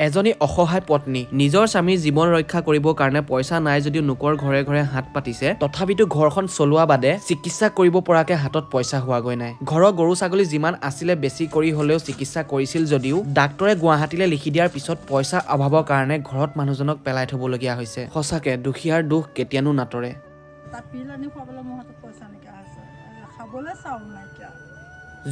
এজনী অসহায় পত্নী নিজৰ স্বামীৰ জীৱন ৰক্ষা কৰিবৰ কাৰণে পইচা নাই যদিও নোকৰ ঘৰে ঘৰে হাত পাতিছে, তথাপিতো ঘৰখন চলোৱা বাদে চিকিৎসা কৰিব পৰাকে হাতত পইচা হোৱাগৈ নাই। ঘৰৰ গৰু ছাগলী যিমান আছিলে বেছি কৰি হলেও চিকিৎসা কৰিছিল যদিও ডাক্তৰে গুৱাহাটীলৈ লিখি দিয়াৰ পিছত পইচা অভাৱৰ কাৰণে ঘৰত মানুহজনক পেলাই থবলগীয়া হৈছে। সঁচাকে দুখীয়াৰ দুখ কেতিয়ানো নাতৰে। তাত পিল আনি খুৱাবলৈ মোৰ হাতত পইচা নাইকিয়া হৈছে, খাবলৈ চাউল নাইকিয়া।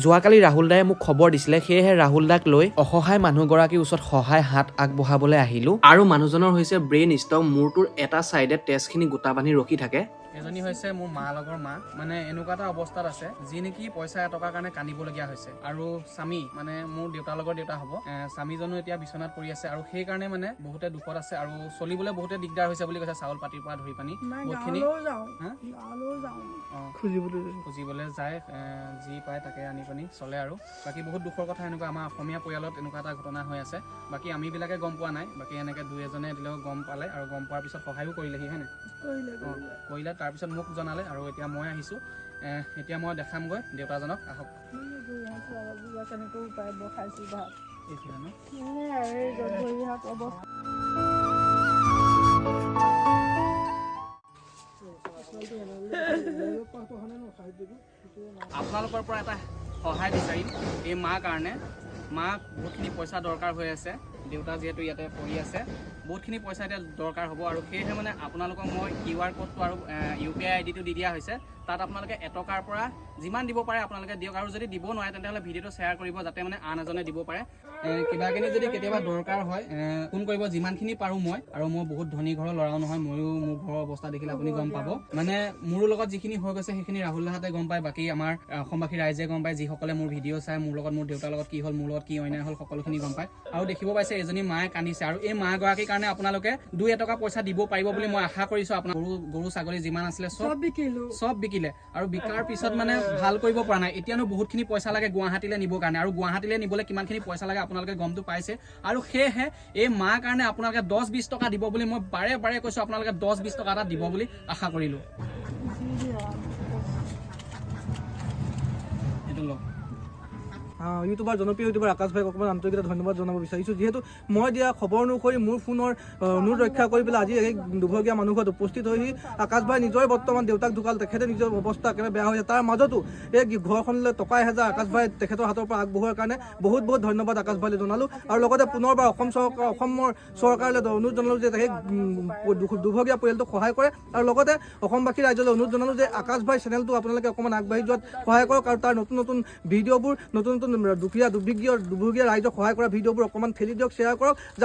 যোৱাকালি ৰাহুল দায়ে মোক খবৰ দিছিলে, সেয়েহে ৰাহুল দাক লৈ অসহায় মানুহগৰাকীৰ ওচৰত সহায় হাত আগবঢ়াবলৈ আহিলো। আৰু মানুহজনৰ হৈছে ব্ৰেইন ষ্ট্ৰক, মূৰটোৰ এটা চাইডে তেজখিনি গোটা বান্ধি ৰখি থাকে। এজনী হৈছে মোৰ মা লগৰ মা, মানে এনেকুৱা এটা অৱস্থাত আছে যি নেকি পইচা এটকাৰ কাৰণে কান্দিবলগীয়া হৈছে। আৰু স্বামী মানে মোৰ দেউতাৰ লগৰ দেউতা হ'ব, স্বামীজনো এতিয়া বিচনাত পৰি আছে আৰু সেইকাৰণে মানে বহুতে দুখত আছে আৰু চলিবলৈ বহুতে দিগদাৰ হৈছে বুলি কৈছে। চাউল পাতিৰ পৰা ধৰি পানি বহুতখিনি খুজিবলৈ যায়, যি পায় তাকে আনি পানি চলে। আৰু বাকী বহুত দুখৰ কথা এনেকুৱা আমাৰ অসমীয়া পৰিয়ালত এনেকুৱা এটা ঘটনা হৈ আছে। বাকী আমিবিলাকে গম পোৱা নাই, বাকী এনেকৈ দুই এজনে দিলেও গম পালে আৰু গম পোৱাৰ পিছত সহায়ো কৰিলেহি, হয় নাই? কৰিলে, তাৰপিছত মোক জনালে আৰু এতিয়া মই আহিছোঁ। এতিয়া মই দেখামগৈ দেউতাজনক, আহক। কেনেকৈ উপায় খাইছোঁ ভাত এতিয়া ন আপোনালোকৰ পৰা এটা সহায় বিচাৰিম এই মাৰ কাৰণে। মাক বহুতখিনি পইচা দৰকাৰ হৈ আছে, দেউতা যিহেতু ইয়াতে পৰি আছে, বহুতখিনি পইচা এতিয়া দৰকাৰ হ'ব। আৰু সেয়েহে মানে আপোনালোকক মই QR কোডটো আৰু UPI ID টো দি দিয়া হৈছে। তাত আপোনালোকে এটকাৰ পৰা যিমান দিব পাৰে আপোনালোকে দিয়ক, আৰু যদি দিব নোৱাৰে তেতিয়াহ'লে ভিডিঅ'টো শ্বেয়াৰ কৰিব যাতে মানে আন এজনে দিব পাৰে। কিবাখিনি যদি কেতিয়াবা দৰকাৰ হয় ফোন কৰিব, যিমানখিনি পাৰোঁ মই। আৰু মই বহুত ধনী ঘৰৰ ল'ৰাও নহয়, ময়ো মোৰ ঘৰৰ অৱস্থা দেখিলে আপুনি গম পাব। মানে মোৰ লগত যিখিনি হৈ গৈছে সেইখিনি ৰাহুল দাহঁতে গম পায়, বাকী আমাৰ অসমবাসী ৰাইজে গম পায়, যিসকলে মোৰ ভিডিঅ' চাই, মোৰ লগত মোৰ দেউতাৰ লগত কি হ'ল, মোৰ লগত কি অন্যায় হ'ল, সকলোখিনি গম পায়। আৰু দেখিব পাইছে এজনী মায়ে কান্দিছে, আৰু এই মাগৰাকীৰ কাৰণে আপোনালোকে 2-এটকা পইচা দিব পাৰিব বুলি মই আশা কৰিছোঁ। আপোনাৰ গৰু ছাগলী যিমান আছিলে চব বিকিলে, আৰু বিকাৰ পিছত মানে ভাল কৰিব পৰা নাই। এতিয়ানো বহুতখিনি পইচা লাগে গুৱাহাটীলৈ নিবৰ কাৰণে, আৰু গুৱাহাটীলৈ নিবলৈ কিমানখিনি পইচা লাগে আপোনালোকে গমটো পাইছে। আৰু সেয়েহে এই মাৰ কাৰণে আপোনালোকে 10-20 টকা দিব বুলি মই বাৰে বাৰে কৈছোঁ। আপোনালোকে 10-20 টকা এটা দিব বুলি আশা কৰিলোঁ। এইটো লওক। ইউটিউবাৰ জনপ্ৰিয় ইউটিউবাৰ আকাশ ভাইক অকণমান আন্তৰিকতা ধন্যবাদ জনাব বিচাৰিছোঁ, যিহেতু মই দিয়া খবৰ অনুসৰি মোৰ ফোনৰ অনুৰোধ ৰক্ষা কৰি পেলাই আজি এই দুৰ্ভগীয়া মানুহ ঘৰত উপস্থিত হৈহি আকাশ ভাই নিজৰে বৰ্তমান দেউতাক ঢুকাল, তেখেতে নিজৰ অৱস্থা একেবাৰে বেয়া হৈছে। তাৰ মাজতো এই ঘৰখনলৈ টকা 1000 আকাশ ভাই তেখেতৰ হাতৰ পৰা আগবঢ়োৱাৰ কাৰণে বহুত বহুত ধন্যবাদ আকাশ ভাইলৈ জনালোঁ। আৰু লগতে পুনৰবাৰ অসমৰ চৰকাৰলৈ অনুৰোধ জনালোঁ যে সেই দুৰ্ভগীয়া পৰিয়ালটোক সহায় কৰে, আৰু লগতে অসমবাসী ৰাইজলৈ অনুৰোধ জনালোঁ যে আকাশ ভাই চেনেলটো আপোনালোকে অকণমান আগবাঢ়ি যোৱাত সহায় কৰক, আৰু তাৰ নতুন নতুন ভিডিঅ'বোৰ, নতুন নতুন দুৰ্ভগীয়া ৰাইজক সহায় কৰা ভিডিঅ'বোৰ অকণমান ঠেলি দিয়ক, শ্বেয়াৰ কৰক।